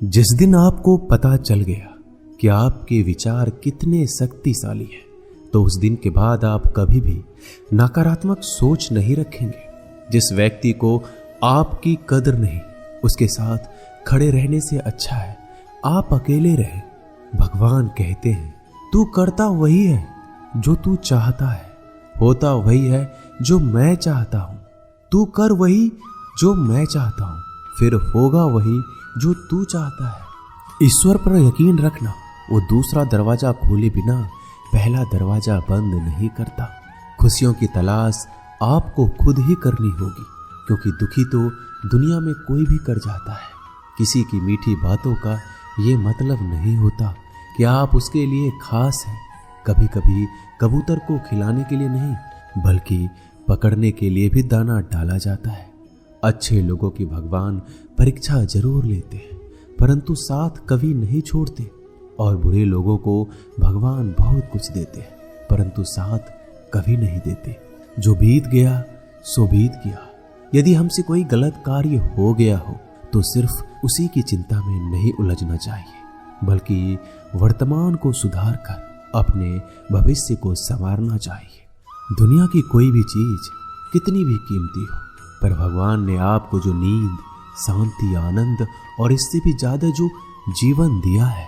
जिस दिन आपको पता चल गया कि आपके विचार कितने शक्तिशाली हैं, तो उस दिन के बाद आप कभी भी नकारात्मक सोच नहीं रखेंगे। जिस व्यक्ति को आपकी कदर नहीं, उसके साथ खड़े रहने से अच्छा है आप अकेले रहें। भगवान कहते हैं, तू करता वही है जो तू चाहता है, होता वही है जो मैं चाहता हूं। तू कर वही जो मैं चाहता हूं, फिर होगा वही जो तू चाहता है। ईश्वर पर यकीन रखना, वो दूसरा दरवाजा खोले बिना पहला दरवाजा बंद नहीं करता। खुशियों की तलाश आपको खुद ही करनी होगी, क्योंकि दुखी तो दुनिया में कोई भी कर जाता है। किसी की मीठी बातों का ये मतलब नहीं होता कि आप उसके लिए खास हैं। कभी कभी कबूतर को खिलाने के लिए नहीं, बल्कि पकड़ने के लिए भी दाना डाला जाता है। अच्छे लोगों की भगवान परीक्षा जरूर लेते हैं, परंतु साथ कभी नहीं छोड़ते। और बुरे लोगों को भगवान बहुत कुछ देते हैं, परंतु साथ कभी नहीं देते। जो बीत गया सो बीत गया। यदि हमसे कोई गलत कार्य हो गया हो तो सिर्फ उसी की चिंता में नहीं उलझना चाहिए, बल्कि वर्तमान को सुधार कर अपने भविष्य को संवारना चाहिए। दुनिया की कोई भी चीज कितनी भी कीमती हो, पर भगवान ने आपको जो नींद, शांति, आनंद और इससे भी ज्यादा जो जीवन दिया है,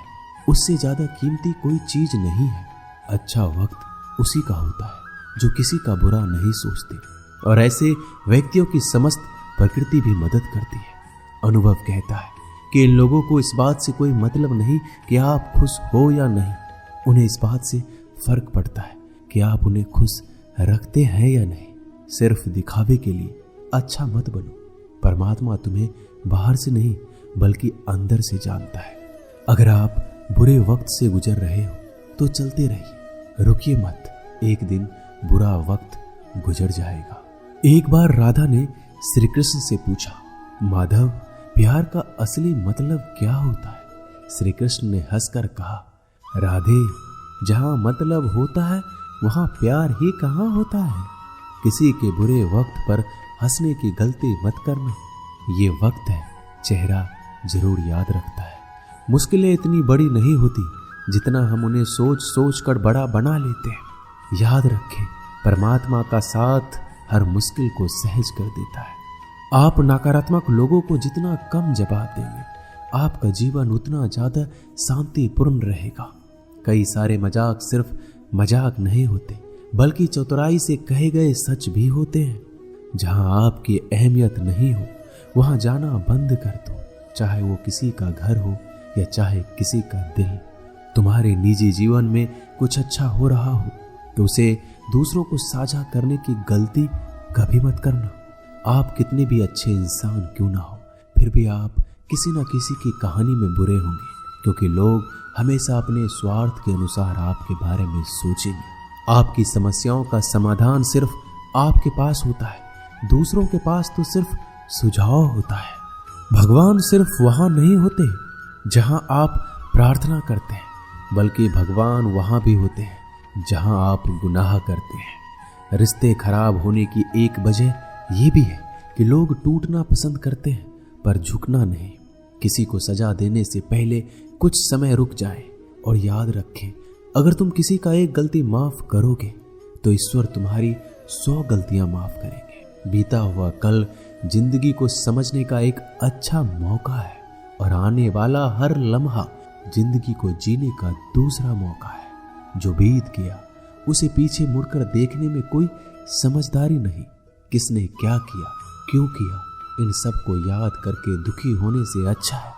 उससे ज्यादा कीमती कोई चीज नहीं है। अच्छा वक्त उसी का होता है जो किसी का बुरा नहीं सोचते, और ऐसे व्यक्तियों की समस्त प्रकृति भी मदद करती है। अनुभव कहता है कि इन लोगों को इस बात से कोई मतलब नहीं कि आप खुश हो या नहीं, उन्हें इस बात से फर्क पड़ता है कि आप उन्हें खुश रखते हैं या नहीं। सिर्फ दिखावे के लिए अच्छा मत बनो। परमात्मा तुम्हें बाहर से नहीं बल्कि अंदर से जानता है। अगर आप बुरे वक्त से गुजर रहे हो तो चलते रहिए, रुकिए मत। एक दिन बुरा वक्त गुजर जाएगा। एक बार राधा ने श्री कृष्ण से पूछा, माधव, प्यार का असली मतलब क्या होता है? श्री कृष्ण ने हंसकर कहा, राधे, जहां मतलब होता है वहां प्यार ही कहां होता है। किसी के बुरे वक्त पर हंसने की गलती मत करना। ये वक्त है, चेहरा जरूर याद रखता है। मुश्किलें इतनी बड़ी नहीं होती जितना हम उन्हें सोच सोच कर बड़ा बना लेते हैं। याद रखें, परमात्मा का साथ हर मुश्किल को सहज कर देता है। आप नकारात्मक लोगों को जितना कम जवाब देंगे, आपका जीवन उतना ज्यादा शांतिपूर्ण रहेगा। कई सारे मजाक सिर्फ मजाक नहीं होते, बल्कि चतुराई से कहे गए सच भी होते हैं। जहां आपकी अहमियत नहीं हो वहां जाना बंद कर दो, चाहे वो किसी का घर हो या चाहे किसी का दिल। तुम्हारे निजी जीवन में कुछ अच्छा हो रहा हो तो उसे दूसरों को साझा करने की गलती कभी मत करना। आप कितने भी अच्छे इंसान क्यों ना हो, फिर भी आप किसी न किसी की कहानी में बुरे होंगे, क्योंकि लोग हमेशा अपने स्वार्थ के अनुसार आपके बारे में सोचेंगे। आपकी समस्याओं का समाधान सिर्फ आपके पास होता है, दूसरों के पास तो सिर्फ सुझाव होता है। भगवान सिर्फ वहां नहीं होते जहां आप प्रार्थना करते हैं, बल्कि भगवान वहां भी होते हैं जहां आप गुनाह करते हैं। रिश्ते खराब होने की एक वजह यह भी है कि लोग टूटना पसंद करते हैं पर झुकना नहीं। किसी को सजा देने से पहले कुछ समय रुक जाए और याद रखें, अगर तुम किसी का एक गलती माफ करोगे तो ईश्वर तुम्हारी 100 गलतियां माफ करेंगे। बीता हुआ कल जिंदगी को समझने का एक अच्छा मौका है, और आने वाला हर लम्हा जिंदगी को जीने का दूसरा मौका है। जो बीत गया उसे पीछे मुड़कर देखने में कोई समझदारी नहीं। किसने क्या किया, क्यों किया, इन सब को याद करके दुखी होने से अच्छा है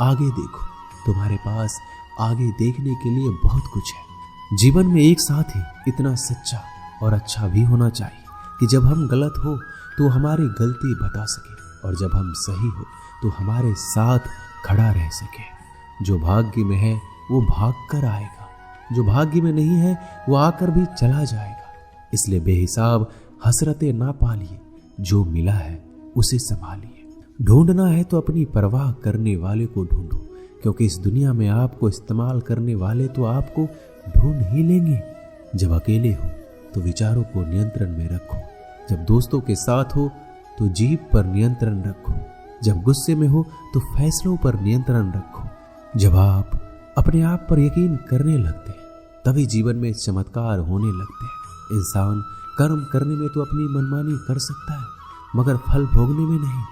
आगे देखो। तुम्हारे पास आगे देखने के लिए बहुत कुछ है। जीवन में एक साथ ही इतना सच्चा और अच्छा भी होना चाहिए कि जब हम गलत हो तो हमारी गलती बता सके, और जब हम सही हो तो हमारे साथ खड़ा रह सके। जो भाग्य में है वो भाग कर आएगा, जो भाग्य में नहीं है वो आकर भी चला जाएगा। इसलिए बेहिसाब हसरतें ना पालिए, जो मिला है उसे संभालिए। ढूंढना है तो अपनी परवाह करने वाले को ढूंढो, क्योंकि इस दुनिया में आपको इस्तेमाल करने वाले तो आपको ढूंढ ही लेंगे। जब अकेले हो तो विचारों को नियंत्रण में रखो, जब दोस्तों के साथ हो तो जीभ पर नियंत्रण रखो, जब गुस्से में हो तो फैसलों पर नियंत्रण रखो। जब आप अपने आप पर यकीन करने लगते हैं तभी जीवन में चमत्कार होने लगते हैं। इंसान कर्म करने में तो अपनी मनमानी कर सकता है, मगर फल भोगने में नहीं।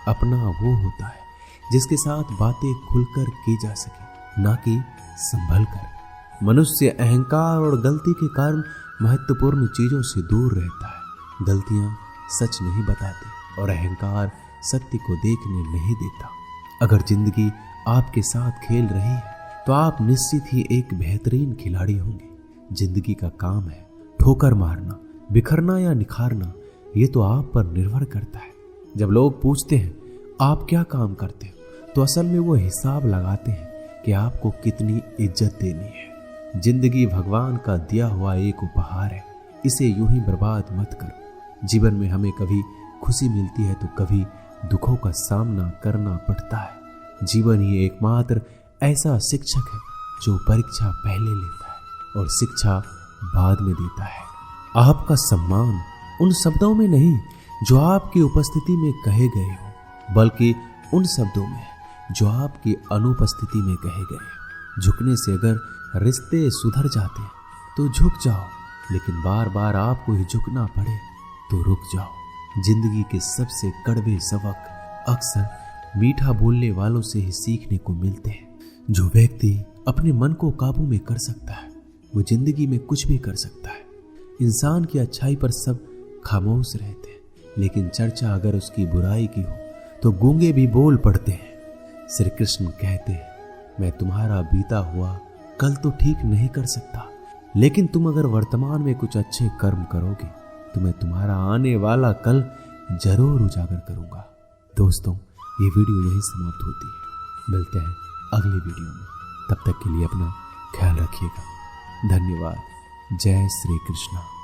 अपना वो होता है जिसके साथ बातें खुलकर की जा सके, ना कि संभल कर। मनुष्य अहंकार और गलती के कारण महत्वपूर्ण चीजों से दूर रहता है। गलतियां सच नहीं बताती और अहंकार सत्य को देखने नहीं देता। अगर जिंदगी आपके साथ खेल रही है तो आप निश्चित ही एक बेहतरीन खिलाड़ी होंगे। जिंदगी का काम है ठोकर मारना, बिखरना या निखारना, ये तो आप पर निर्भर करता है। जब लोग पूछते हैं आप क्या काम करते हो, तो असल में वो हिसाब लगाते हैं कि आपको कितनी इज्जत देनी है। जिंदगी भगवान का दिया हुआ एक उपहार है, इसे यूं ही बर्बाद मत करो। जीवन में हमें कभी खुशी मिलती है तो कभी दुखों का सामना करना पड़ता है। जीवन ही एकमात्र ऐसा शिक्षक है जो परीक्षा पहले लेता है और शिक्षा बाद में देता है। आपका सम्मान उन शब्दों में नहीं जो आपकी उपस्थिति में कहे गए हो, बल्कि उन शब्दों में जो आपकी अनुपस्थिति में कहे गए। झुकने से अगर रिश्ते सुधर जाते हैं तो झुक जाओ, लेकिन बार बार आपको ही झुकना पड़े तो रुक जाओ। जिंदगी के सबसे कड़वे सबक अक्सर मीठा बोलने वालों से ही सीखने को मिलते हैं। जो व्यक्ति अपने मन को काबू में कर सकता है वो जिंदगी में कुछ भी कर सकता है। इंसान की अच्छाई पर सब खामोश रहते हैं, लेकिन चर्चा अगर उसकी बुराई की हो तो गूंगे भी बोल पड़ते हैं। श्री कृष्ण कहते हैं मैं तुम्हारा बीता हुआ कल तो ठीक नहीं कर सकता, लेकिन तुम अगर वर्तमान में कुछ अच्छे कर्म करोगे तो मैं तुम्हारा आने वाला कल जरूर उजागर करूंगा। दोस्तों, ये वीडियो यहीं समाप्त होती है। मिलते हैं अगली वीडियो में, तब तक के लिए अपना ख्याल रखिएगा। धन्यवाद। जय श्री कृष्ण।